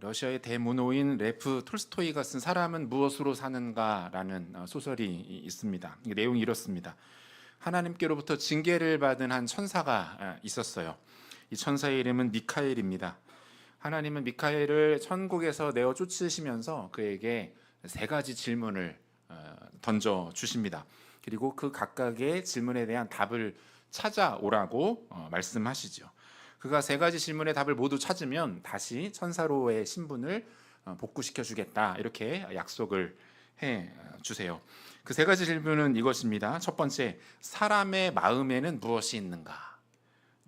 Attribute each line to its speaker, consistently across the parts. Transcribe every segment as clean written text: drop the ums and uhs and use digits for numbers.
Speaker 1: 러시아의 대문호인 레프 톨스토이가 쓴 사람은 무엇으로 사는가라는 소설이 있습니다. 내용이 이렇습니다. 하나님께로부터 징계를 받은 한 천사가 있었어요. 이 천사의 이름은 미카엘입니다. 하나님은 미카엘을 천국에서 내어 쫓으시면서 그에게 세 가지 질문을 던져 주십니다. 그리고 그 각각의 질문에 대한 답을 찾아오라고 말씀하시죠. 그가 세 가지 질문의 답을 모두 찾으면 다시 천사로의 신분을 복구시켜 주겠다, 이렇게 약속을 해 주세요. 그 세 가지 질문은 이것입니다. 첫 번째, 사람의 마음에는 무엇이 있는가?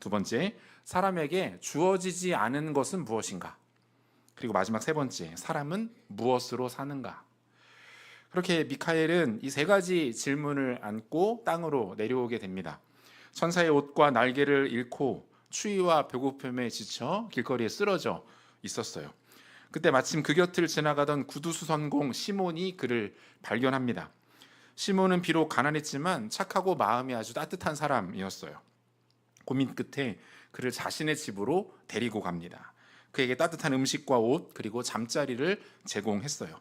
Speaker 1: 두 번째, 사람에게 주어지지 않은 것은 무엇인가? 그리고 마지막 세 번째, 사람은 무엇으로 사는가? 그렇게 미카엘은 이 세 가지 질문을 안고 땅으로 내려오게 됩니다. 천사의 옷과 날개를 잃고 추위와 배고픔에 지쳐 길거리에 쓰러져 있었어요. 그때 마침 그 곁을 지나가던 구두수선공 시몬이 그를 발견합니다. 시몬은 비록 가난했지만 착하고 마음이 아주 따뜻한 사람이었어요. 고민 끝에 그를 자신의 집으로 데리고 갑니다. 그에게 따뜻한 음식과 옷, 그리고 잠자리를 제공했어요.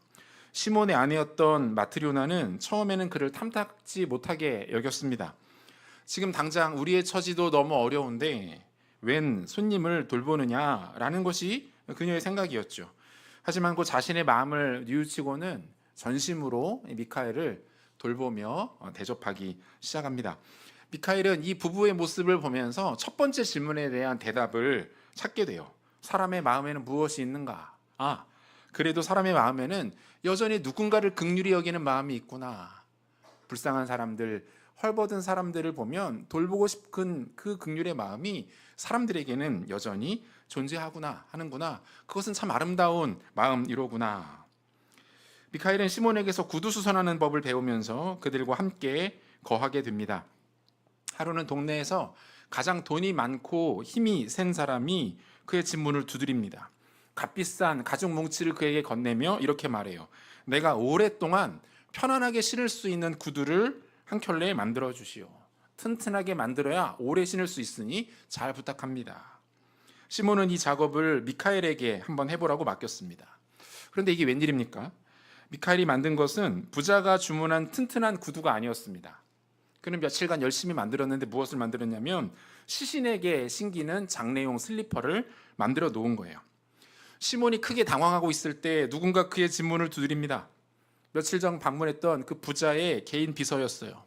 Speaker 1: 시몬의 아내였던 마트료나는 처음에는 그를 탐탁지 못하게 여겼습니다. 지금 당장 우리의 처지도 너무 어려운데 웬 손님을 돌보느냐라는 것이 그녀의 생각이었죠. 하지만 그 자신의 마음을 뉘우치고는 전심으로 미카엘을 돌보며 대접하기 시작합니다. 미카엘은 이 부부의 모습을 보면서 첫 번째 질문에 대한 대답을 찾게 돼요. 사람의 마음에는 무엇이 있는가? 그래도 사람의 마음에는 여전히 누군가를 긍휼히 여기는 마음이 있구나. 불쌍한 사람들, 헐벗은 사람들을 보면 돌보고 싶은 그 긍휼의 마음이 사람들에게는 여전히 존재하구나 하는구나. 그것은 참 아름다운 마음이로구나. 미카엘은 시몬에게서 구두수선하는 법을 배우면서 그들과 함께 거하게 됩니다. 하루는 동네에서 가장 돈이 많고 힘이 센 사람이 그의 집 문을 두드립니다. 값비싼 가죽 뭉치를 그에게 건네며 이렇게 말해요. 내가 오랫동안 편안하게 신을 수 있는 구두를 한 켤레 만들어 주시오. 튼튼하게 만들어야 오래 신을 수 있으니 잘 부탁합니다. 시몬은 이 작업을 미카엘에게 한번 해보라고 맡겼습니다. 그런데 이게 웬일입니까? 미카엘이 만든 것은 부자가 주문한 튼튼한 구두가 아니었습니다. 그는 며칠간 열심히 만들었는데 무엇을 만들었냐면 시신에게 신기는 장례용 슬리퍼를 만들어 놓은 거예요. 시몬이 크게 당황하고 있을 때 누군가 그의 집 문을 두드립니다. 며칠 전 방문했던 그 부자의 개인 비서였어요.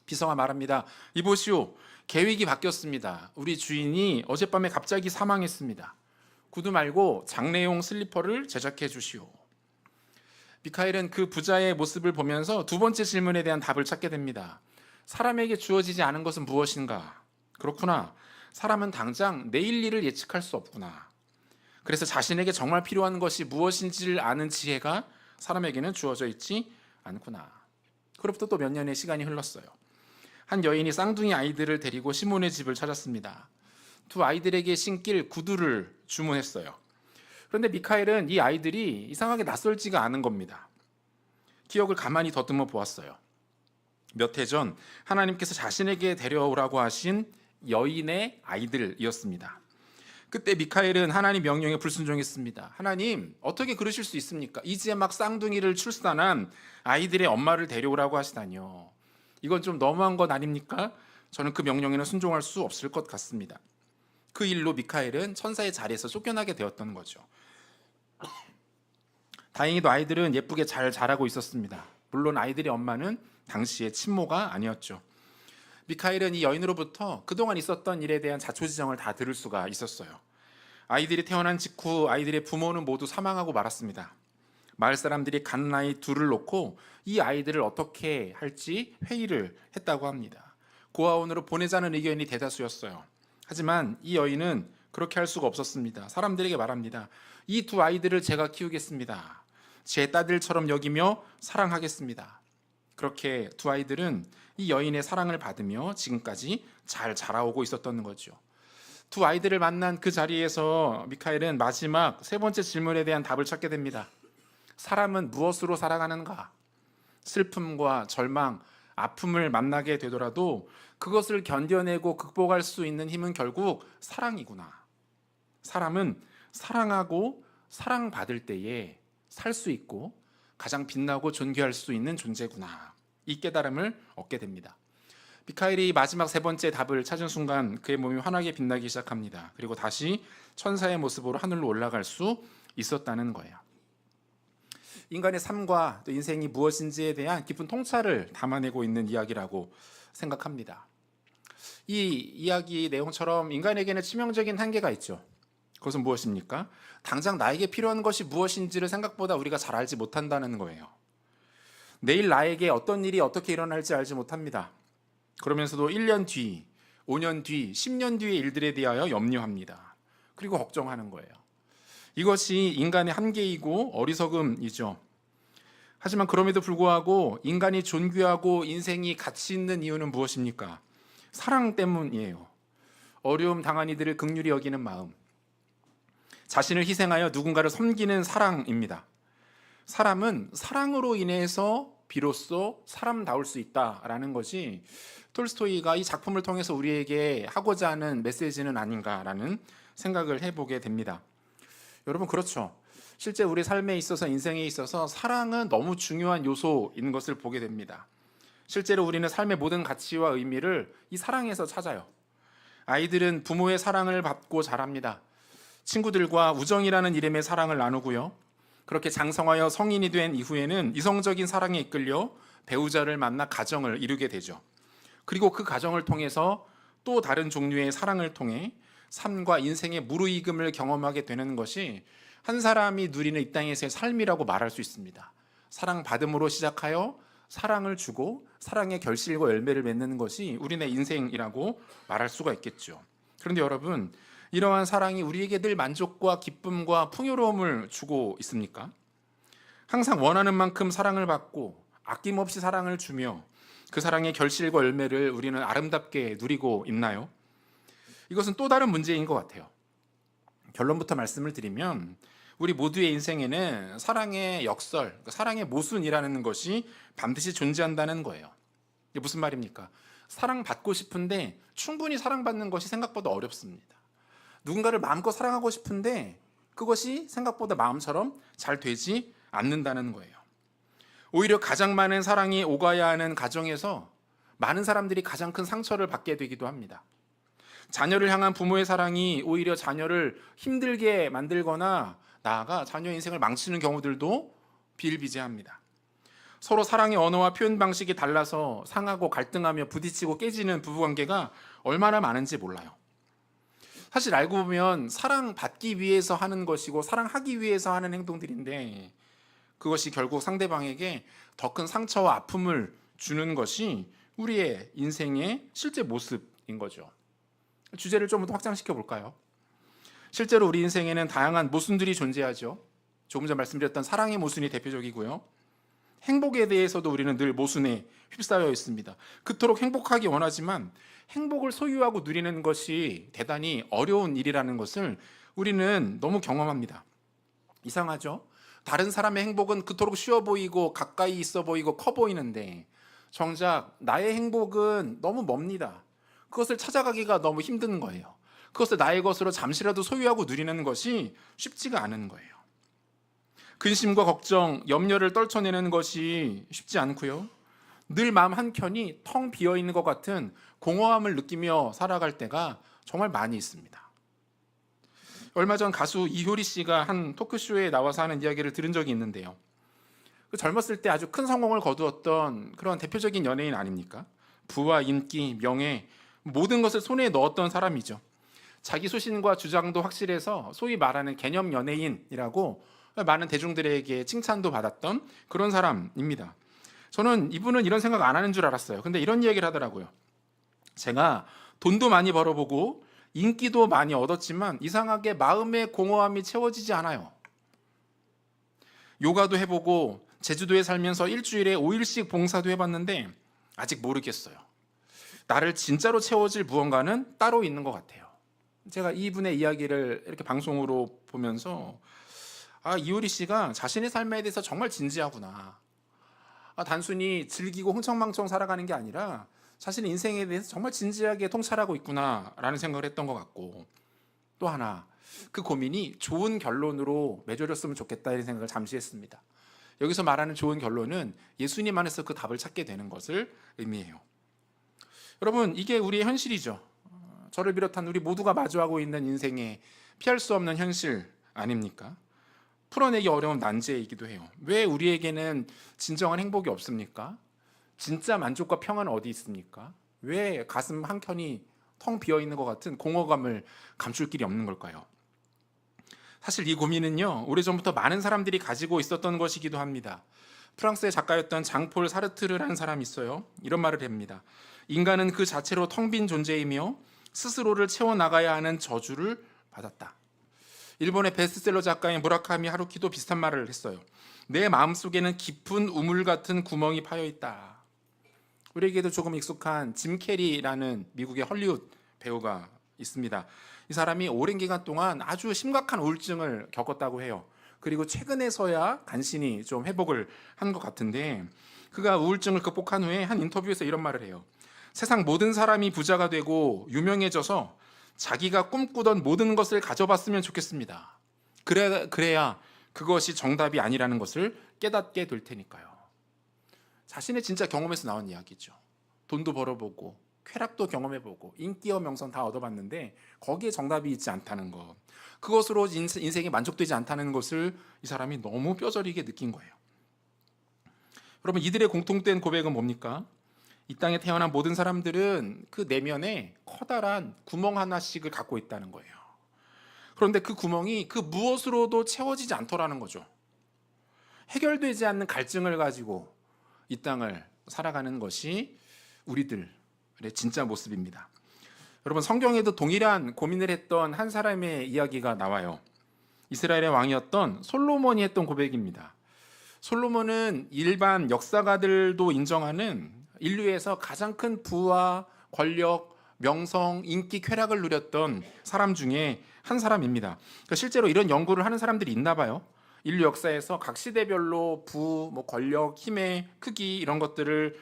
Speaker 1: 비서가 말합니다. 이보시오, 계획이 바뀌었습니다. 우리 주인이 어젯밤에 갑자기 사망했습니다. 구두 말고 장례용 슬리퍼를 제작해 주시오. 미카엘은 그 부자의 모습을 보면서 두 번째 질문에 대한 답을 찾게 됩니다. 사람에게 주어지지 않은 것은 무엇인가? 그렇구나. 사람은 당장 내일 일을 예측할 수 없구나. 그래서 자신에게 정말 필요한 것이 무엇인지를 아는 지혜가 사람에게는 주어져 있지 않구나. 그로부터 또 몇 년의 시간이 흘렀어요. 한 여인이 쌍둥이 아이들을 데리고 시몬의 집을 찾았습니다. 두 아이들에게 신길 구두를 주문했어요. 그런데 미카엘은 이 아이들이 이상하게 낯설지가 않은 겁니다. 기억을 가만히 더듬어 보았어요. 몇 해 전 하나님께서 자신에게 데려오라고 하신 여인의 아이들이었습니다. 그때 미카엘은 하나님 명령에 불순종했습니다. 하나님, 어떻게 그러실 수 있습니까? 이제 막 쌍둥이를 출산한 아이들의 엄마를 데려오라고 하시다니요. 이건 좀 너무한 것 아닙니까? 저는 그 명령에는 순종할 수 없을 것 같습니다. 그 일로 미카엘은 천사의 자리에서 쫓겨나게 되었던 거죠. 다행히도 아이들은 예쁘게 잘 자라고 있었습니다. 물론 아이들의 엄마는 당시의 친모가 아니었죠. 미카엘은 이 여인으로부터 그동안 있었던 일에 대한 자초지정을 다 들을 수가 있었어요. 아이들이 태어난 직후 아이들의 부모는 모두 사망하고 말았습니다. 마을 사람들이 갓나이 둘을 놓고 이 아이들을 어떻게 할지 회의를 했다고 합니다. 고아원으로 보내자는 의견이 대다수였어요. 하지만 이 여인은 그렇게 할 수가 없었습니다. 사람들에게 말합니다. 이 두 아이들을 제가 키우겠습니다. 제 딸들처럼 여기며 사랑하겠습니다. 그렇게 두 아이들은 이 여인의 사랑을 받으며 지금까지 잘 자라오고 있었던 거죠. 두 아이들을 만난 그 자리에서 미카엘은 마지막 세 번째 질문에 대한 답을 찾게 됩니다. 사람은 무엇으로 살아가는가? 슬픔과 절망, 아픔을 만나게 되더라도 그것을 견뎌내고 극복할 수 있는 힘은 결국 사랑이구나. 사람은 사랑하고 사랑받을 때에 살 수 있고 가장 빛나고 존귀할 수 있는 존재구나. 이 깨달음을 얻게 됩니다. 미카엘이 마지막 세 번째 답을 찾은 순간 그의 몸이 환하게 빛나기 시작합니다. 그리고 다시 천사의 모습으로 하늘로 올라갈 수 있었다는 거예요. 인간의 삶과 또 인생이 무엇인지에 대한 깊은 통찰을 담아내고 있는 이야기라고 생각합니다. 이 이야기 내용처럼 인간에게는 치명적인 한계가 있죠. 그것은 무엇입니까? 당장 나에게 필요한 것이 무엇인지를 생각보다 우리가 잘 알지 못한다는 거예요. 내일 나에게 어떤 일이 어떻게 일어날지 알지 못합니다. 그러면서도 1년 뒤, 5년 뒤, 10년 뒤의 일들에 대하여 염려합니다. 그리고 걱정하는 거예요. 이것이 인간의 한계이고 어리석음이죠. 하지만 그럼에도 불구하고 인간이 존귀하고 인생이 가치 있는 이유는 무엇입니까? 사랑 때문이에요. 어려움 당한 이들을 긍휼히 여기는 마음, 자신을 희생하여 누군가를 섬기는 사랑입니다. 사람은 사랑으로 인해서 비로소 사람다울 수 있다라는 것이 톨스토이가 이 작품을 통해서 우리에게 하고자 하는 메시지는 아닌가라는 생각을 해보게 됩니다. 여러분, 그렇죠. 실제 우리 삶에 있어서, 인생에 있어서 사랑은 너무 중요한 요소인 것을 보게 됩니다. 실제로 우리는 삶의 모든 가치와 의미를 이 사랑에서 찾아요. 아이들은 부모의 사랑을 받고 자랍니다. 친구들과 우정이라는 이름의 사랑을 나누고요. 그렇게 장성하여 성인이 된 이후에는 이성적인 사랑에 이끌려 배우자를 만나 가정을 이루게 되죠. 그리고 그 가정을 통해서 또 다른 종류의 사랑을 통해 삶과 인생의 무르익음을 경험하게 되는 것이 한 사람이 누리는 이 땅에서의 삶이라고 말할 수 있습니다. 사랑받음으로 시작하여 사랑을 주고 사랑의 결실과 열매를 맺는 것이 우리네 인생이라고 말할 수가 있겠죠. 그런데 여러분, 이러한 사랑이 우리에게 늘 만족과 기쁨과 풍요로움을 주고 있습니까? 항상 원하는 만큼 사랑을 받고 아낌없이 사랑을 주며 그 사랑의 결실과 열매를 우리는 아름답게 누리고 있나요? 이것은 또 다른 문제인 것 같아요. 결론부터 말씀을 드리면 우리 모두의 인생에는 사랑의 역설, 사랑의 모순이라는 것이 반드시 존재한다는 거예요. 이게 무슨 말입니까? 사랑받고 싶은데 충분히 사랑받는 것이 생각보다 어렵습니다. 누군가를 마음껏 사랑하고 싶은데 그것이 생각보다 마음처럼 잘 되지 않는다는 거예요. 오히려 가장 많은 사랑이 오가야 하는 가정에서 많은 사람들이 가장 큰 상처를 받게 되기도 합니다. 자녀를 향한 부모의 사랑이 오히려 자녀를 힘들게 만들거나 나아가 자녀 인생을 망치는 경우들도 비일비재합니다. 서로 사랑의 언어와 표현 방식이 달라서 상하고 갈등하며 부딪히고 깨지는 부부관계가 얼마나 많은지 몰라요. 사실 알고 보면 사랑받기 위해서 하는 것이고 사랑하기 위해서 하는 행동들인데 그것이 결국 상대방에게 더 큰 상처와 아픔을 주는 것이 우리의 인생의 실제 모습인 거죠. 주제를 좀 더 확장시켜 볼까요? 실제로 우리 인생에는 다양한 모순들이 존재하죠. 조금 전 말씀드렸던 사랑의 모순이 대표적이고요. 행복에 대해서도 우리는 늘 모순에 휩싸여 있습니다. 그토록 행복하기 원하지만 행복을 소유하고 누리는 것이 대단히 어려운 일이라는 것을 우리는 너무 경험합니다. 이상하죠? 다른 사람의 행복은 그토록 쉬워 보이고 가까이 있어 보이고 커 보이는데 정작 나의 행복은 너무 멉니다. 그것을 찾아가기가 너무 힘든 거예요. 그것을 나의 것으로 잠시라도 소유하고 누리는 것이 쉽지가 않은 거예요. 근심과 걱정, 염려를 떨쳐내는 것이 쉽지 않고요. 늘 마음 한켠이 텅 비어 있는 것 같은 공허함을 느끼며 살아갈 때가 정말 많이 있습니다. 얼마 전 가수 이효리 씨가 한 토크쇼에 나와서 하는 이야기를 들은 적이 있는데요. 젊었을 때 아주 큰 성공을 거두었던 그런 대표적인 연예인 아닙니까? 부와 인기, 명예, 모든 것을 손에 넣었던 사람이죠. 자기 소신과 주장도 확실해서 소위 말하는 개념 연예인이라고 많은 대중들에게 칭찬도 받았던 그런 사람입니다. 저는 이분은 이런 생각 안 하는 줄 알았어요. 근데 이런 이야기를 하더라고요. 제가 돈도 많이 벌어보고 인기도 많이 얻었지만 이상하게 마음의 공허함이 채워지지 않아요. 요가도 해보고 제주도에 살면서 일주일에 5일씩 봉사도 해봤는데 아직 모르겠어요. 나를 진짜로 채워질 무언가는 따로 있는 것 같아요. 제가 이분의 이야기를 이렇게 방송으로 보면서 이효리 씨가 자신의 삶에 대해서 정말 진지하구나. 단순히 즐기고 흥청망청 살아가는 게 아니라 자신의 인생에 대해서 정말 진지하게 통찰하고 있구나라는 생각을 했던 것 같고, 또 하나, 그 고민이 좋은 결론으로 맺어졌으면 좋겠다 이런 생각을 잠시 했습니다. 여기서 말하는 좋은 결론은 예수님 안에서 그 답을 찾게 되는 것을 의미해요. 여러분, 이게 우리의 현실이죠. 저를 비롯한 우리 모두가 마주하고 있는 인생의 피할 수 없는 현실 아닙니까? 풀어내기 어려운 난제이기도 해요. 왜 우리에게는 진정한 행복이 없습니까? 진짜 만족과 평안은 어디 있습니까? 왜 가슴 한켠이 텅 비어 있는 것 같은 공허감을 감출 길이 없는 걸까요? 사실 이 고민은요, 오래전부터 많은 사람들이 가지고 있었던 것이기도 합니다. 프랑스의 작가였던 장폴 사르트르라는 사람이 있어요. 이런 말을 합니다. 인간은 그 자체로 텅 빈 존재이며 스스로를 채워나가야 하는 저주를 받았다. 일본의 베스트셀러 작가인 무라카미 하루키도 비슷한 말을 했어요. 내 마음속에는 깊은 우물 같은 구멍이 파여 있다. 우리에게도 조금 익숙한 짐 캐리라는 미국의 헐리우드 배우가 있습니다. 이 사람이 오랜 기간 동안 아주 심각한 우울증을 겪었다고 해요. 그리고 최근에서야 간신히 좀 회복을 한 것 같은데, 그가 우울증을 극복한 후에 한 인터뷰에서 이런 말을 해요. 세상 모든 사람이 부자가 되고 유명해져서 자기가 꿈꾸던 모든 것을 가져봤으면 좋겠습니다. 그래야 그것이 정답이 아니라는 것을 깨닫게 될 테니까요. 자신의 진짜 경험에서 나온 이야기죠. 돈도 벌어보고 쾌락도 경험해보고 인기와 명성 다 얻어봤는데 거기에 정답이 있지 않다는 것, 그것으로 인생이 만족되지 않다는 것을 이 사람이 너무 뼈저리게 느낀 거예요. 여러분, 이들의 공통된 고백은 뭡니까? 이 땅에 태어난 모든 사람들은 그 내면에 커다란 구멍 하나씩을 갖고 있다는 거예요. 그런데 그 구멍이 그 무엇으로도 채워지지 않더라는 거죠. 해결되지 않는 갈증을 가지고 이 땅을 살아가는 것이 우리들의 진짜 모습입니다. 여러분, 성경에도 동일한 고민을 했던 한 사람의 이야기가 나와요. 이스라엘의 왕이었던 솔로몬이 했던 고백입니다. 솔로몬은 일반 역사가들도 인정하는 인류에서 가장 큰 부와 권력, 명성, 인기, 쾌락을 누렸던 사람 중에 한 사람입니다. 그러니까 실제로 이런 연구를 하는 사람들이 있나 봐요. 인류 역사에서 각 시대별로 부, 권력, 힘의 크기 이런 것들을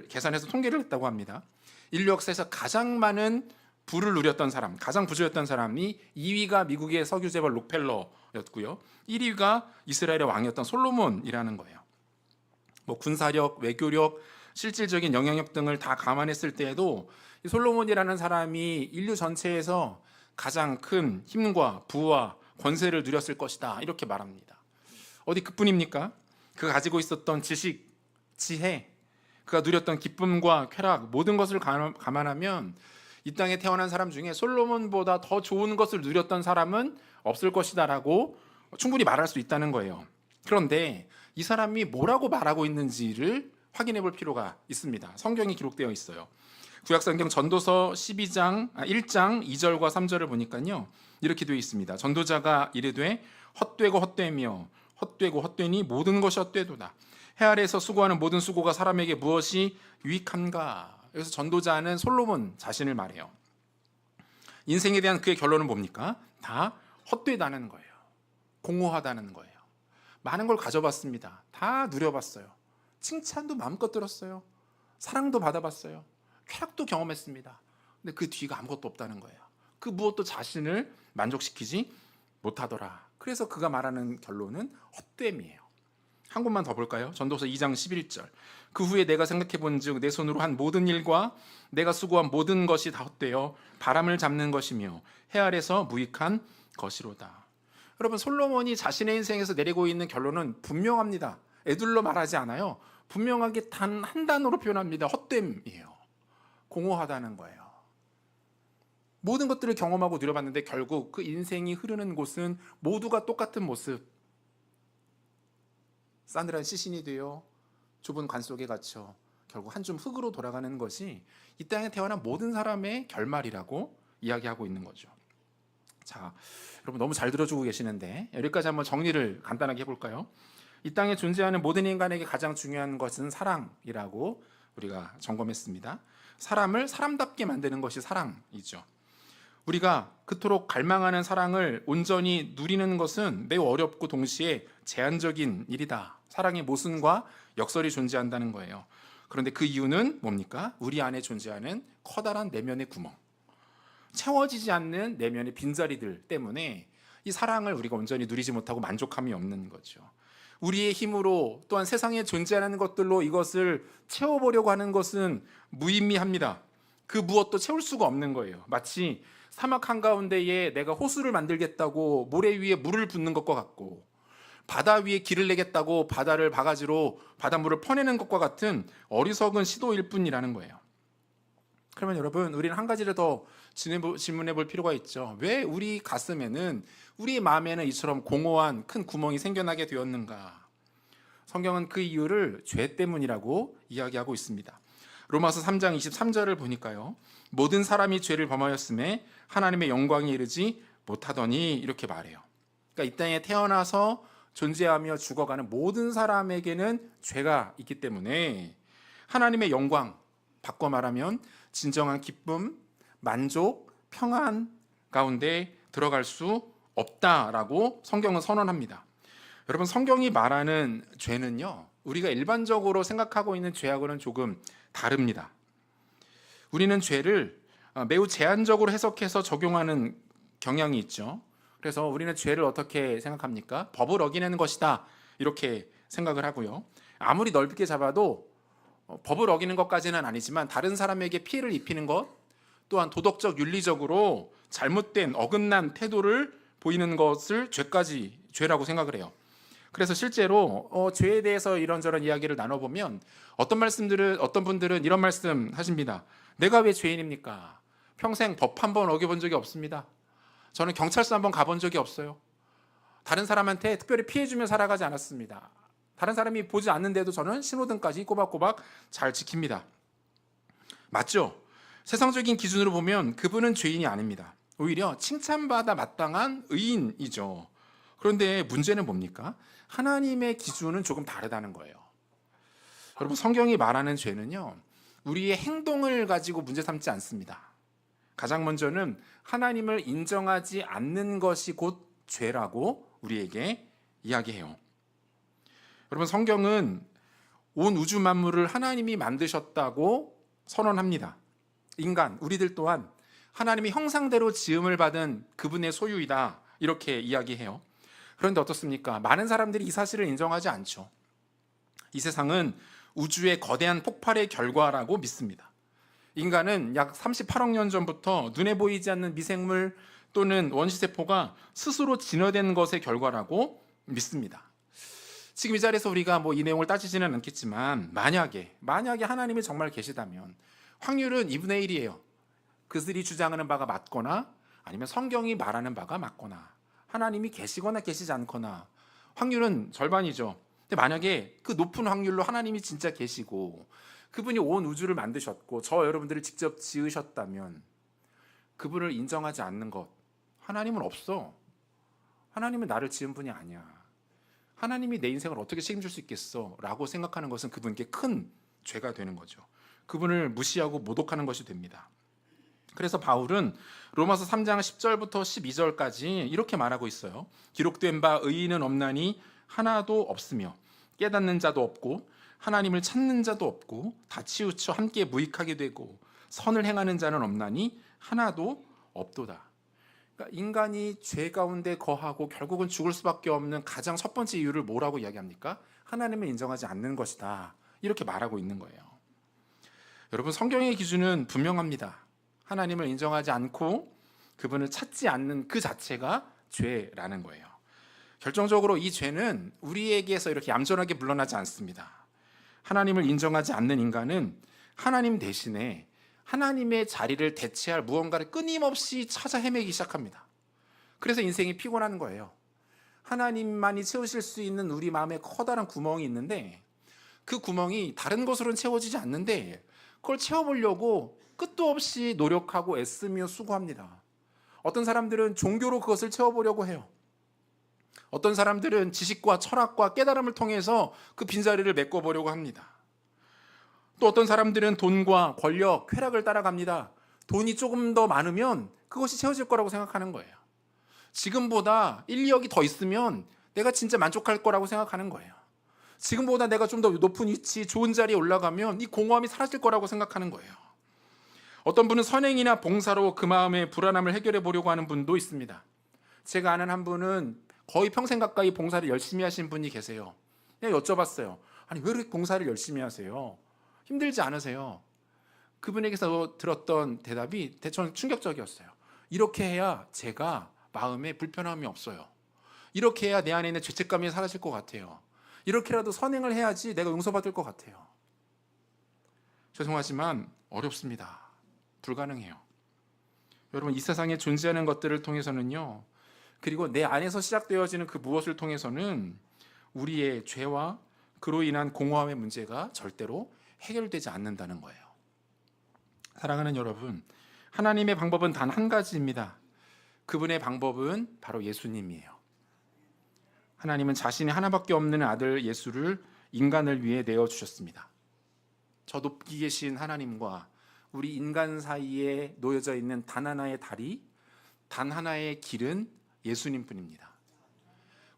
Speaker 1: 계산해서 통계를 했다고 합니다. 인류 역사에서 가장 많은 부를 누렸던 사람, 가장 부자였던 사람이 2위가 미국의 석유재벌 록펠러였고요. 1위가 이스라엘의 왕이었던 솔로몬이라는 거예요. 군사력, 외교력, 실질적인 영향력 등을 다 감안했을 때에도 이 솔로몬이라는 사람이 인류 전체에서 가장 큰 힘과 부와 권세를 누렸을 것이다, 이렇게 말합니다. 어디 그뿐입니까? 그가 가지고 있었던 지식, 지혜, 그가 누렸던 기쁨과 쾌락, 모든 것을 감안하면 이 땅에 태어난 사람 중에 솔로몬보다 더 좋은 것을 누렸던 사람은 없을 것이다라고 충분히 말할 수 있다는 거예요. 그런데 이 사람이 뭐라고 말하고 있는지를 확인해 볼 필요가 있습니다. 성경이 기록되어 있어요. 구약성경 전도서 1장 2절과 3절을 보니까요, 이렇게 되어 있습니다. 전도자가 이르되 헛되고 헛되며 헛되고 헛되니 모든 것이 헛되도다. 해 아래에서 수고하는 모든 수고가 사람에게 무엇이 유익한가? 그래서 전도자는 솔로몬 자신을 말해요. 인생에 대한 그의 결론은 뭡니까? 다 헛되다는 거예요. 공허하다는 거예요. 많은 걸 가져봤습니다. 다 누려봤어요. 칭찬도 마음껏 들었어요. 사랑도 받아봤어요. 쾌락도 경험했습니다. 근데 그 뒤가 아무것도 없다는 거예요. 그 무엇도 자신을 만족시키지 못하더라. 그래서 그가 말하는 결론은 헛됨이에요. 한 곳만 더 볼까요? 전도서 2장 11절. 그 후에 내가 생각해 본즉 내 손으로 한 모든 일과 내가 수고한 모든 것이 다 헛되어 바람을 잡는 것이며 해 아래서 무익한 것이로다. 여러분, 솔로몬이 자신의 인생에서 내리고 있는 결론은 분명합니다. 애둘러 말하지 않아요. 분명하게 단 한 단어로 표현합니다. 헛됨이에요. 공허하다는 거예요. 모든 것들을 경험하고 누려봤는데 결국 그 인생이 흐르는 곳은 모두가 똑같은 모습. 싸늘한 시신이 되어 좁은 관 속에 갇혀 결국 한 줌 흙으로 돌아가는 것이 이 땅에 태어난 모든 사람의 결말이라고 이야기하고 있는 거죠. 자, 여러분 너무 잘 들어주고 계시는데 여기까지 한번 정리를 간단하게 해볼까요? 이 땅에 존재하는 모든 인간에게 가장 중요한 것은 사랑이라고 우리가 점검했습니다. 사람을 사람답게 만드는 것이 사랑이죠. 우리가 그토록 갈망하는 사랑을 온전히 누리는 것은 매우 어렵고 동시에 제한적인 일이다. 사랑의 모순과 역설이 존재한다는 거예요. 그런데 그 이유는 뭡니까? 우리 안에 존재하는 커다란 내면의 구멍. 채워지지 않는 내면의 빈자리들 때문에 이 사랑을 우리가 온전히 누리지 못하고 만족함이 없는 거죠. 우리의 힘으로 또한 세상에 존재하는 것들로 이것을 채워보려고 하는 것은 무의미합니다. 그 무엇도 채울 수가 없는 거예요. 마치 사막 한가운데에 내가 호수를 만들겠다고 모래 위에 물을 붓는 것과 같고, 바다 위에 길을 내겠다고 바다를 바가지로 바닷물을 퍼내는 것과 같은 어리석은 시도일 뿐이라는 거예요. 그러면 여러분, 우리는 한 가지를 더 질문해 볼 필요가 있죠. 왜 우리 가슴에는, 우리 마음에는 이처럼 공허한 큰 구멍이 생겨나게 되었는가? 성경은 그 이유를 죄 때문이라고 이야기하고 있습니다. 로마서 3장 23절을 보니까요, 모든 사람이 죄를 범하였음에 하나님의 영광에 이르지 못하더니, 이렇게 말해요. 그러니까 이 땅에 태어나서 존재하며 죽어가는 모든 사람에게는 죄가 있기 때문에 하나님의 영광, 바꿔 말하면 진정한 기쁨, 만족, 평안 가운데 들어갈 수 없다라고 성경은 선언합니다. 여러분, 성경이 말하는 죄는요, 우리가 일반적으로 생각하고 있는 죄하고는 조금 다릅니다. 우리는 죄를 매우 제한적으로 해석해서 적용하는 경향이 있죠. 그래서 우리는 죄를 어떻게 생각합니까? 법을 어기는 것이다, 이렇게 생각을 하고요. 아무리 넓게 잡아도 법을 어기는 것까지는 아니지만 다른 사람에게 피해를 입히는 것, 또한 도덕적, 윤리적으로 잘못된 어긋난 태도를 보이는 것을 죄라고 생각을 해요. 그래서 실제로 죄에 대해서 이런저런 이야기를 나눠보면 어떤 분들은 이런 말씀 하십니다. 내가 왜 죄인입니까? 평생 법 한 번 어겨본 적이 없습니다. 저는 경찰서 한번 가본 적이 없어요. 다른 사람한테 특별히 피해주며 살아가지 않았습니다. 다른 사람이 보지 않는데도 저는 신호등까지 꼬박꼬박 잘 지킵니다. 맞죠? 세상적인 기준으로 보면 그분은 죄인이 아닙니다. 오히려 칭찬받아 마땅한 의인이죠. 그런데 문제는 뭡니까? 하나님의 기준은 조금 다르다는 거예요. 여러분, 성경이 말하는 죄는요, 우리의 행동을 가지고 문제 삼지 않습니다. 가장 먼저는 하나님을 인정하지 않는 것이 곧 죄라고 우리에게 이야기해요. 여러분, 성경은 온 우주 만물을 하나님이 만드셨다고 선언합니다. 인간, 우리들 또한 하나님의 형상대로 지음을 받은 그분의 소유이다, 이렇게 이야기해요. 그런데 어떻습니까? 많은 사람들이 이 사실을 인정하지 않죠. 이 세상은 우주의 거대한 폭발의 결과라고 믿습니다. 인간은 약 38억 년 전부터 눈에 보이지 않는 미생물 또는 원시세포가 스스로 진화된 것의 결과라고 믿습니다. 지금 이 자리에서 우리가 이 내용을 따지지는 않겠지만, 만약에 하나님이 정말 계시다면 확률은 2분의 1이에요. 그들이 주장하는 바가 맞거나 아니면 성경이 말하는 바가 맞거나, 하나님이 계시거나 계시지 않거나, 확률은 절반이죠. 근데 만약에 그 높은 확률로 하나님이 진짜 계시고 그분이 온 우주를 만드셨고 저 여러분들을 직접 지으셨다면, 그분을 인정하지 않는 것, 하나님은 없어, 하나님은 나를 지은 분이 아니야, 하나님이 내 인생을 어떻게 책임질 수 있겠어 라고 생각하는 것은 그분께 큰 죄가 되는 거죠. 그분을 무시하고 모독하는 것이 됩니다. 그래서 바울은 로마서 3장 10절부터 12절까지 이렇게 말하고 있어요. 기록된 바 의인은 없나니 하나도 없으며 깨닫는 자도 없고 하나님을 찾는 자도 없고 다 치우쳐 함께 무익하게 되고 선을 행하는 자는 없나니 하나도 없도다. 그러니까 인간이 죄 가운데 거하고 결국은 죽을 수밖에 없는 가장 첫 번째 이유를 뭐라고 이야기합니까? 하나님을 인정하지 않는 것이다, 이렇게 말하고 있는 거예요. 여러분, 성경의 기준은 분명합니다. 하나님을 인정하지 않고 그분을 찾지 않는 그 자체가 죄라는 거예요. 결정적으로 이 죄는 우리에게서 이렇게 얌전하게 물러나지 않습니다. 하나님을 인정하지 않는 인간은 하나님 대신에 하나님의 자리를 대체할 무언가를 끊임없이 찾아 헤매기 시작합니다. 그래서 인생이 피곤한 거예요. 하나님만이 채우실 수 있는 우리 마음에 커다란 구멍이 있는데, 그 구멍이 다른 것으로는 채워지지 않는데 그걸 채워보려고 끝도 없이 노력하고 애쓰며 수고합니다. 어떤 사람들은 종교로 그것을 채워보려고 해요. 어떤 사람들은 지식과 철학과 깨달음을 통해서 그 빈자리를 메꿔보려고 합니다. 또 어떤 사람들은 돈과 권력, 쾌락을 따라갑니다. 돈이 조금 더 많으면 그것이 채워질 거라고 생각하는 거예요. 지금보다 1, 2억이 더 있으면 내가 진짜 만족할 거라고 생각하는 거예요. 지금보다 내가 좀 더 높은 위치, 좋은 자리에 올라가면 이 공허함이 사라질 거라고 생각하는 거예요. 어떤 분은 선행이나 봉사로 그 마음의 불안함을 해결해 보려고 하는 분도 있습니다. 제가 아는 한 분은 거의 평생 가까이 봉사를 열심히 하신 분이 계세요. 그냥 여쭤봤어요. 아니 왜 이렇게 봉사를 열심히 하세요? 힘들지 않으세요? 그분에게서 들었던 대답이 저는 충격적이었어요. 이렇게 해야 제가 마음에 불편함이 없어요. 이렇게 해야 내 안에 있는 죄책감이 사라질 것 같아요. 이렇게라도 선행을 해야지 내가 용서받을 것 같아요. 죄송하지만 어렵습니다. 불가능해요. 여러분, 이 세상에 존재하는 것들을 통해서는요, 그리고 내 안에서 시작되어지는 그 무엇을 통해서는 우리의 죄와 그로 인한 공허함의 문제가 절대로 해결되지 않는다는 거예요. 사랑하는 여러분, 하나님의 방법은 단 한 가지입니다. 그분의 방법은 바로 예수님이에요. 하나님은 자신이 하나밖에 없는 아들 예수를 인간을 위해 내어주셨습니다. 저 높이 계신 하나님과 우리 인간 사이에 놓여져 있는 단 하나의 다리, 단 하나의 길은 예수님뿐입니다.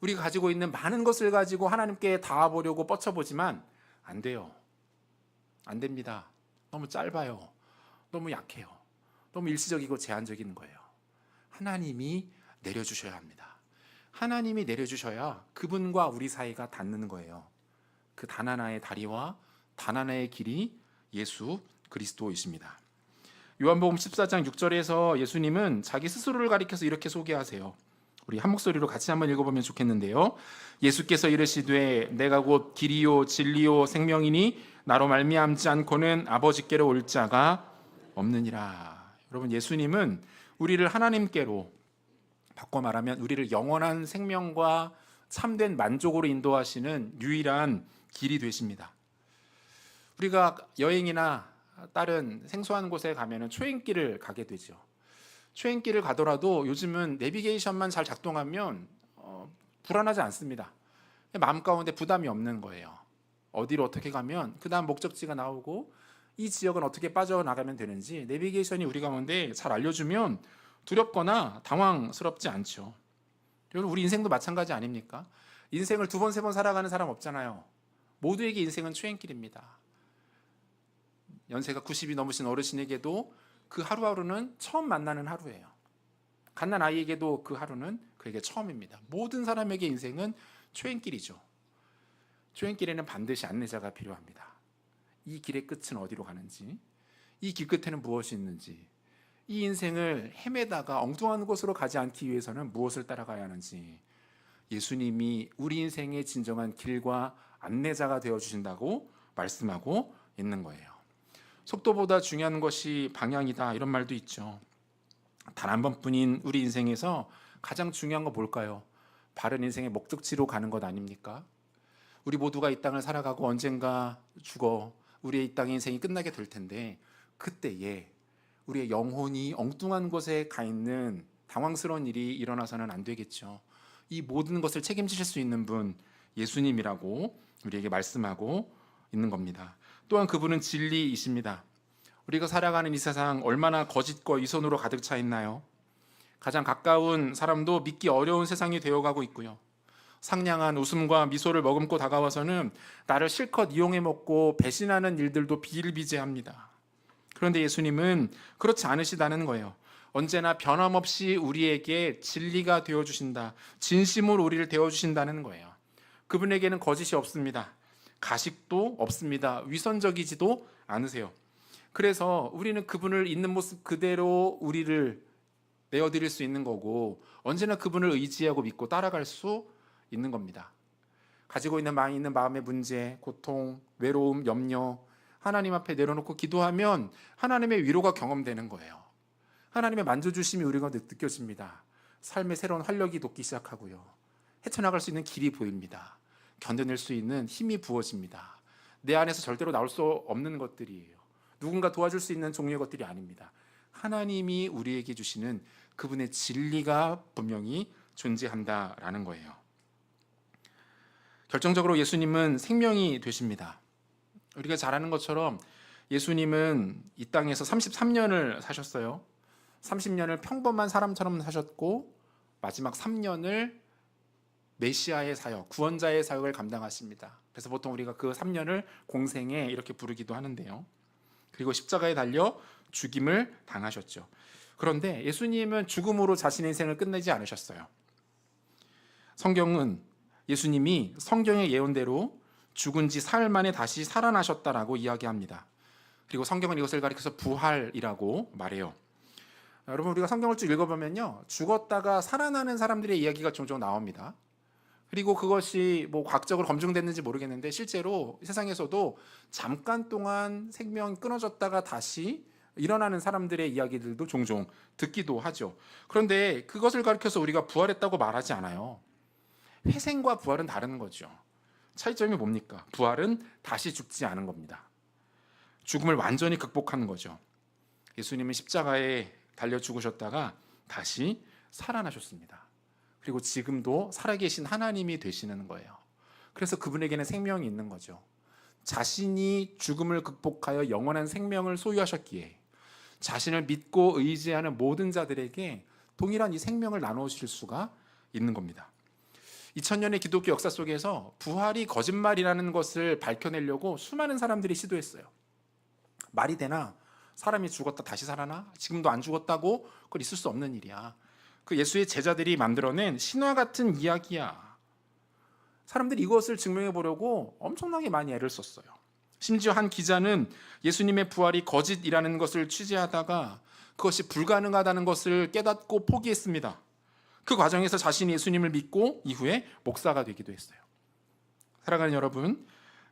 Speaker 1: 우리가 가지고 있는 많은 것을 가지고 하나님께 닿아보려고 뻗쳐보지만 안 돼요. 안 됩니다. 너무 짧아요. 너무 약해요. 너무 일시적이고 제한적인 거예요. 하나님이 내려주셔야 합니다. 하나님이 내려주셔야 그분과 우리 사이가 닿는 거예요. 그 단 하나의 다리와 단 하나의 길이 예수 그리스도이십니다. 요한복음 14장 6절에서 예수님은 자기 스스로를 가리켜서 이렇게 소개하세요. 우리 한 목소리로 같이 한번 읽어보면 좋겠는데요. 예수께서 이르시되 내가 곧 길이요 진리요 생명이니 나로 말미암지 않고는 아버지께로 올 자가 없느니라. 여러분, 예수님은 우리를 하나님께로, 바꿔 말하면 우리를 영원한 생명과 참된 만족으로 인도하시는 유일한 길이 되십니다. 우리가 여행이나 다른 생소한 곳에 가면 초행길을 가게 되죠. 초행길을 가더라도 요즘은 내비게이션만 잘 작동하면 불안하지 않습니다. 마음 가운데 부담이 없는 거예요. 어디로 어떻게 가면 그 다음 목적지가 나오고 이 지역은 어떻게 빠져나가면 되는지 내비게이션이 우리 가운데 잘 알려주면 두렵거나 당황스럽지 않죠. 여러분, 우리 인생도 마찬가지 아닙니까? 인생을 2번, 3번 살아가는 사람 없잖아요. 모두에게 인생은 초행길입니다. 연세가 90이 넘으신 어르신에게도 그 하루하루는 처음 만나는 하루예요. 갓난 아이에게도 그 하루는 그에게 처음입니다. 모든 사람에게 인생은 초행길이죠. 초행길에는 반드시 안내자가 필요합니다. 이 길의 끝은 어디로 가는지, 이 길 끝에는 무엇이 있는지, 이 인생을 헤매다가 엉뚱한 곳으로 가지 않기 위해서는 무엇을 따라가야 하는지, 예수님이 우리 인생의 진정한 길과 안내자가 되어주신다고 말씀하고 있는 거예요. 속도보다 중요한 것이 방향이다, 이런 말도 있죠. 단 한 번뿐인 우리 인생에서 가장 중요한 거 뭘까요? 바른 인생의 목적지로 가는 것 아닙니까? 우리 모두가 이 땅을 살아가고 언젠가 죽어 우리의 이 땅의 인생이 끝나게 될 텐데, 그때에 우리의 영혼이 엉뚱한 곳에 가 있는 당황스러운 일이 일어나서는 안 되겠죠. 이 모든 것을 책임지실 수 있는 분, 예수님이라고 우리에게 말씀하고 있는 겁니다. 또한 그분은 진리이십니다. 우리가 살아가는 이 세상 얼마나 거짓과 위선으로 가득 차 있나요? 가장 가까운 사람도 믿기 어려운 세상이 되어가고 있고요. 상냥한 웃음과 미소를 머금고 다가와서는 나를 실컷 이용해 먹고 배신하는 일들도 비일비재합니다. 그런데 예수님은 그렇지 않으시다는 거예요. 언제나 변함없이 우리에게 진리가 되어주신다. 진심으로 우리를 되어주신다는 거예요. 그분에게는 거짓이 없습니다. 가식도 없습니다. 위선적이지도 않으세요. 그래서 우리는 그분을 있는 모습 그대로 우리를 내어드릴 수 있는 거고, 언제나 그분을 의지하고 믿고 따라갈 수 있는 겁니다. 가지고 있는 많이 있는 마음의 문제, 고통, 외로움, 염려, 하나님 앞에 내려놓고 기도하면 하나님의 위로가 경험되는 거예요. 하나님의 만져주심이 우리가 느껴집니다. 삶의 새로운 활력이 돋기 시작하고요. 헤쳐나갈 수 있는 길이 보입니다. 견뎌낼 수 있는 힘이 부어집니다. 내 안에서 절대로 나올 수 없는 것들이에요. 누군가 도와줄 수 있는 종류의 것들이 아닙니다. 하나님이 우리에게 주시는 그분의 진리가 분명히 존재한다라는 거예요. 결정적으로 예수님은 생명이 되십니다. 우리가 잘 아는 것처럼 예수님은 이 땅에서 33년을 사셨어요. 30년을 평범한 사람처럼 사셨고 마지막 3년을 메시아의 사역, 구원자의 사역을 감당하십니다. 그래서 보통 우리가 그 3년을 공생애 이렇게 부르기도 하는데요. 그리고 십자가에 달려 죽임을 당하셨죠. 그런데 예수님은 죽음으로 자신의 인생을 끝내지 않으셨어요. 성경은 예수님이 성경의 예언대로 죽은 지 사흘 만에 다시 살아나셨다라고 이야기합니다. 그리고 성경은 이것을 가리켜서 부활이라고 말해요. 여러분, 우리가 성경을 쭉 읽어보면요, 죽었다가 살아나는 사람들의 이야기가 종종 나옵니다. 그리고 그것이 뭐 과학적으로 검증됐는지 모르겠는데 실제로 세상에서도 잠깐 동안 생명이 끊어졌다가 다시 일어나는 사람들의 이야기들도 종종 듣기도 하죠. 그런데 그것을 가리켜서 우리가 부활했다고 말하지 않아요. 회생과 부활은 다른 거죠. 차이점이 뭡니까? 부활은 다시 죽지 않은 겁니다. 죽음을 완전히 극복하는 거죠. 예수님은 십자가에 달려 죽으셨다가 다시 살아나셨습니다. 그리고 지금도 살아계신 하나님이 되시는 거예요. 그래서 그분에게는 생명이 있는 거죠. 자신이 죽음을 극복하여 영원한 생명을 소유하셨기에 자신을 믿고 의지하는 모든 자들에게 동일한 이 생명을 나누실 수가 있는 겁니다. 2000년의 기독교 역사 속에서 부활이 거짓말이라는 것을 밝혀내려고 수많은 사람들이 시도했어요. 말이 되나? 사람이 죽었다 다시 살아나? 지금도 안 죽었다고? 그건 있을 수 없는 일이야. 그 예수의 제자들이 만들어낸 신화 같은 이야기야. 사람들이 이것을 증명해 보려고 엄청나게 많이 애를 썼어요. 심지어 한 기자는 예수님의 부활이 거짓이라는 것을 취재하다가 그것이 불가능하다는 것을 깨닫고 포기했습니다. 그 과정에서 자신이 예수님을 믿고 이후에 목사가 되기도 했어요. 사랑하는 여러분,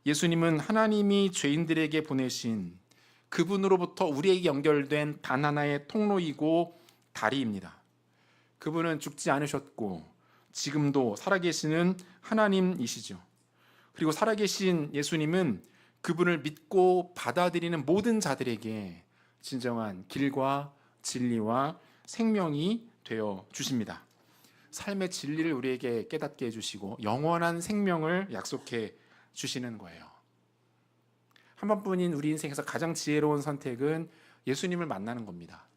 Speaker 1: 예수님은 하나님이 죄인들에게 보내신 그분으로부터 우리에게 연결된 단 하나의 통로이고 다리입니다. 그분은 죽지 않으셨고 지금도 살아계시는 하나님이시죠. 그리고 살아계신 예수님은 그분을 믿고 받아들이는 모든 자들에게 진정한 길과 진리와 생명이 되어 주십니다. 삶의 진리를 우리에게 깨닫게 해주시고 영원한 생명을 약속해 주시는 거예요. 한 번뿐인 우리 인생에서 가장 지혜로운 선택은 예수님을 만나는 겁니다.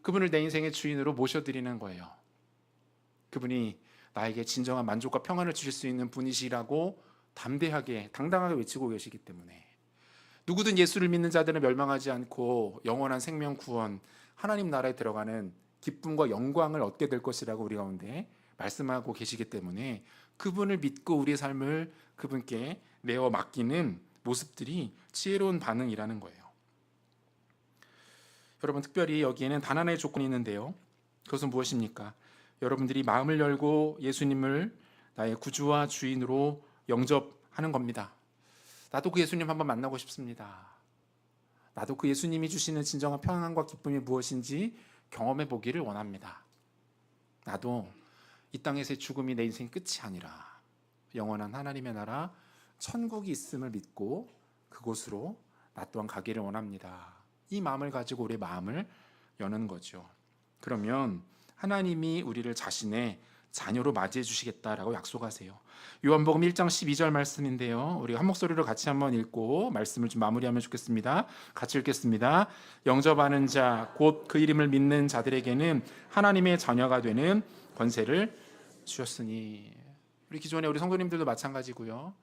Speaker 1: 그분을 내 인생의 주인으로 모셔드리는 거예요. 그분이 나에게 진정한 만족과 평안을 주실 수 있는 분이시라고 담대하게 당당하게 외치고 계시기 때문에 누구든 예수를 믿는 자들은 멸망하지 않고 영원한 생명 구원 하나님 나라에 들어가는 기쁨과 영광을 얻게 될 것이라고 우리 가운데 말씀하고 계시기 때문에 그분을 믿고 우리의 삶을 그분께 내어 맡기는 모습들이 지혜로운 반응이라는 거예요. 여러분, 특별히 여기에는 단 하나의 조건이 있는데요. 그것은 무엇입니까? 여러분들이 마음을 열고 예수님을 나의 구주와 주인으로 영접하는 겁니다. 나도 그 예수님 한번 만나고 싶습니다. 나도 그 예수님이 주시는 진정한 평안과 기쁨이 무엇인지 경험해 보기를 원합니다. 나도 이 땅에서의 죽음이 내 인생 끝이 아니라 영원한 하나님의 나라 천국이 있음을 믿고 그곳으로 나 또한 가기를 원합니다. 이 마음을 가지고 우리의 마음을 여는 거죠. 그러면 하나님이 우리를 자신의 자녀로 맞이해 주시겠다라고 약속하세요. 요한복음 1장 12절 말씀인데요. 우리 한 목소리로 같이 한번 읽고 말씀을 좀 마무리하면 좋겠습니다. 같이 읽겠습니다. 영접하는 자, 곧 그 이름을 믿는 자들에게는 하나님의 자녀가 되는 권세를 주셨으니. 우리 기존에 우리 성도님들도 마찬가지고요.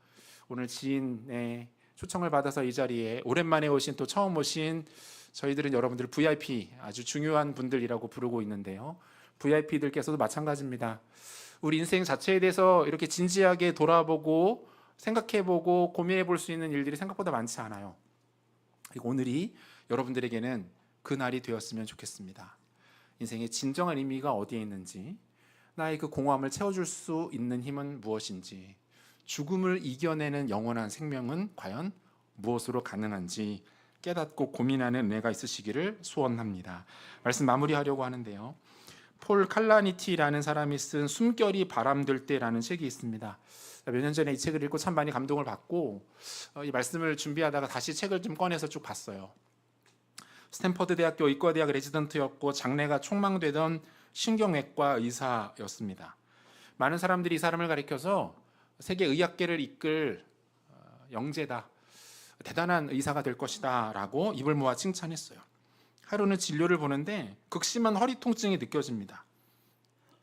Speaker 1: 오늘 지인의 초청을 받아서 이 자리에 오랜만에 오신 또 처음 오신 저희들은 여러분들 VIP 아주 중요한 분들이라고 부르고 있는데요. VIP들께서도 마찬가지입니다. 우리 인생 자체에 대해서 이렇게 진지하게 돌아보고 생각해보고 고민해볼 수 있는 일들이 생각보다 많지 않아요. 그리고 오늘이 여러분들에게는 그 날이 되었으면 좋겠습니다. 인생의 진정한 의미가 어디에 있는지, 나의 그 공허함을 채워줄 수 있는 힘은 무엇인지, 죽음을 이겨내는 영원한 생명은 과연 무엇으로 가능한지 깨닫고 고민하는 은혜가 있으시기를 소원합니다. 말씀 마무리하려고 하는데요. 폴 칼라니티라는 사람이 쓴 숨결이 바람들 때라는 책이 있습니다. 몇 년 전에 이 책을 읽고 참 많이 감동을 받고 이 말씀을 준비하다가 다시 책을 좀 꺼내서 쭉 봤어요. 스탠퍼드 대학교 의과대학 레지던트였고 장래가 촉망되던 신경외과 의사였습니다. 많은 사람들이 이 사람을 가리켜서 세계 의학계를 이끌 영재다, 대단한 의사가 될 것이다 라고 입을 모아 칭찬했어요. 하루는 진료를 보는데 극심한 허리 통증이 느껴집니다.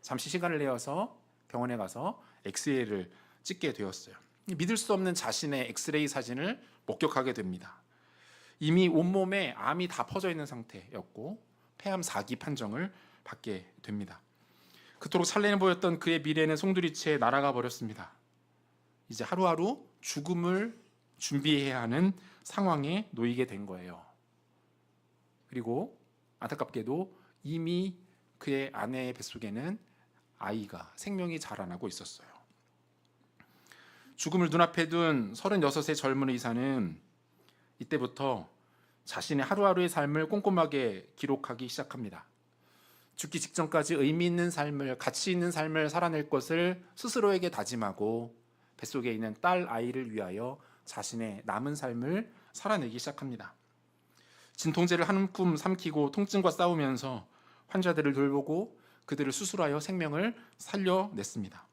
Speaker 1: 잠시 시간을 내어서 병원에 가서 엑스레이를 찍게 되었어요. 믿을 수 없는 자신의 엑스레이 사진을 목격하게 됩니다. 이미 온몸에 암이 다 퍼져 있는 상태였고 폐암 4기 판정을 받게 됩니다. 그토록 설레는 보였던 그의 미래는 송두리째 날아가 버렸습니다. 이제 하루하루 죽음을 준비해야 하는 상황에 놓이게 된 거예요. 그리고 안타깝게도 이미 그의 아내의 뱃속에는 아이가 생명이 자라나고 있었어요. 죽음을 눈앞에 둔 36의 젊은 의사는 이때부터 자신의 하루하루의 삶을 꼼꼼하게 기록하기 시작합니다. 죽기 직전까지 의미 있는 삶을, 가치 있는 삶을 살아낼 것을 스스로에게 다짐하고 뱃속에 있는 딸 아이를 위하여 자신의 남은 삶을 살아내기 시작합니다. 진통제를 한 움큼 삼키고 통증과 싸우면서 환자들을 돌보고 그들을 수술하여 생명을 살려냈습니다.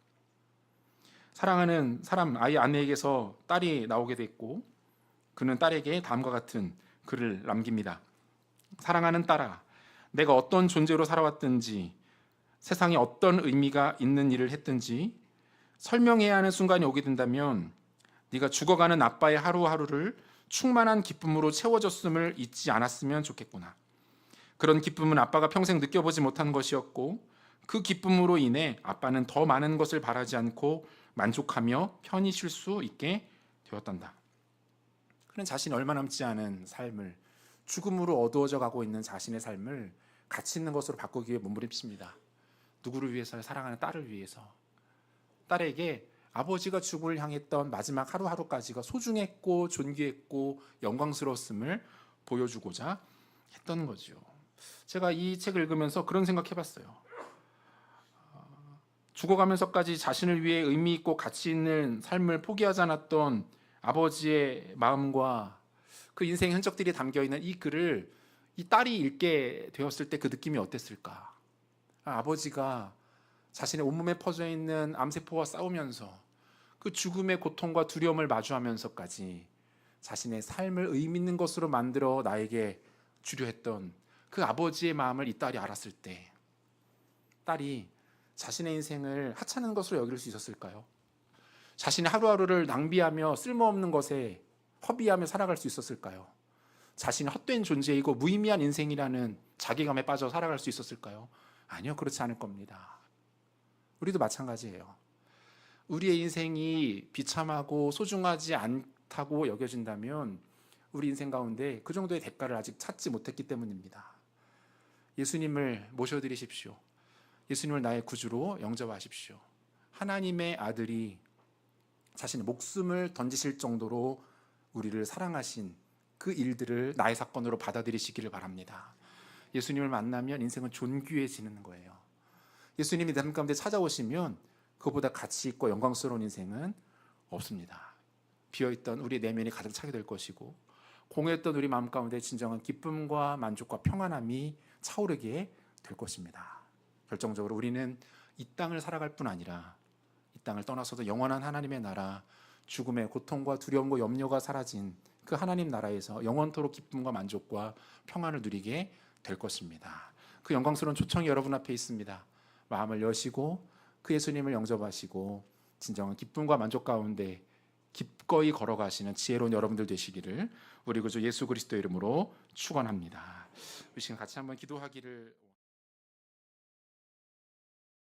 Speaker 1: 사랑하는 사람 아이 아내에게서 딸이 나오게 됐고 그는 딸에게 다음과 같은 글을 남깁니다. 사랑하는 딸아, 내가 어떤 존재로 살아왔든지 세상에 어떤 의미가 있는 일을 했든지 설명해야 하는 순간이 오게 된다면 네가 죽어가는 아빠의 하루하루를 충만한 기쁨으로 채워줬음을 잊지 않았으면 좋겠구나. 그런 기쁨은 아빠가 평생 느껴보지 못한 것이었고 그 기쁨으로 인해 아빠는 더 많은 것을 바라지 않고 만족하며 편히 쉴 수 있게 되었단다. 그는 자신이 얼마 남지 않은 삶을, 죽음으로 어두워져 가고 있는 자신의 삶을 가치 있는 것으로 바꾸기 위해 몸부림칩니다. 누구를 위해서요? 사랑하는 딸을 위해서. 딸에게 아버지가 죽음을 향했던 마지막 하루하루까지가 소중했고 존귀했고 영광스러웠음을 보여주고자 했던 거죠. 제가 이 책을 읽으면서 그런 생각해봤어요. 죽어가면서까지 자신을 위해 의미 있고 가치 있는 삶을 포기하지 않았던 아버지의 마음과 그 인생의 흔적들이 담겨있는 이 글을 이 딸이 읽게 되었을 때 그 느낌이 어땠을까? 아버지가 자신의 온몸에 퍼져 있는 암세포와 싸우면서 그 죽음의 고통과 두려움을 마주하면서까지 자신의 삶을 의미 있는 것으로 만들어 나에게 주려 했던 그 아버지의 마음을 이 딸이 알았을 때 딸이 자신의 인생을 하찮은 것으로 여길 수 있었을까요? 자신의 하루하루를 낭비하며 쓸모없는 것에 허비하며 살아갈 수 있었을까요? 자신이 헛된 존재이고 무의미한 인생이라는 자괴감에 빠져 살아갈 수 있었을까요? 아니요, 그렇지 않을 겁니다. 우리도 마찬가지예요. 우리의 인생이 비참하고 소중하지 않다고 여겨진다면 우리 인생 가운데 그 정도의 대가를 아직 찾지 못했기 때문입니다. 예수님을 모셔드리십시오. 예수님을 나의 구주로 영접하십시오. 하나님의 아들이 자신의 목숨을 던지실 정도로 우리를 사랑하신 그 일들을 나의 사건으로 받아들이시기를 바랍니다. 예수님을 만나면 인생은 존귀해지는 거예요. 예수님이 내 삶 가운데 찾아오시면 그보다 가치 있고 영광스러운 인생은 없습니다. 비어있던 우리 내면이 가득 차게 될 것이고 공허했던 우리 마음 가운데 진정한 기쁨과 만족과 평안함이 차오르게 될 것입니다. 결정적으로 우리는 이 땅을 살아갈 뿐 아니라 이 땅을 떠나서도 영원한 하나님의 나라, 죽음의 고통과 두려움과 염려가 사라진 그 하나님 나라에서 영원토록 기쁨과 만족과 평안을 누리게 될 것입니다. 그 영광스러운 초청이 여러분 앞에 있습니다. 마음을 여시고 그 예수님을 영접하시고 진정한 기쁨과 만족 가운데 기꺼이 걸어가시는 지혜로운 여러분들 되시기를 우리 구주 예수 그리스도 이름으로 축원합니다. 우리 시간 같이 한번 기도하기를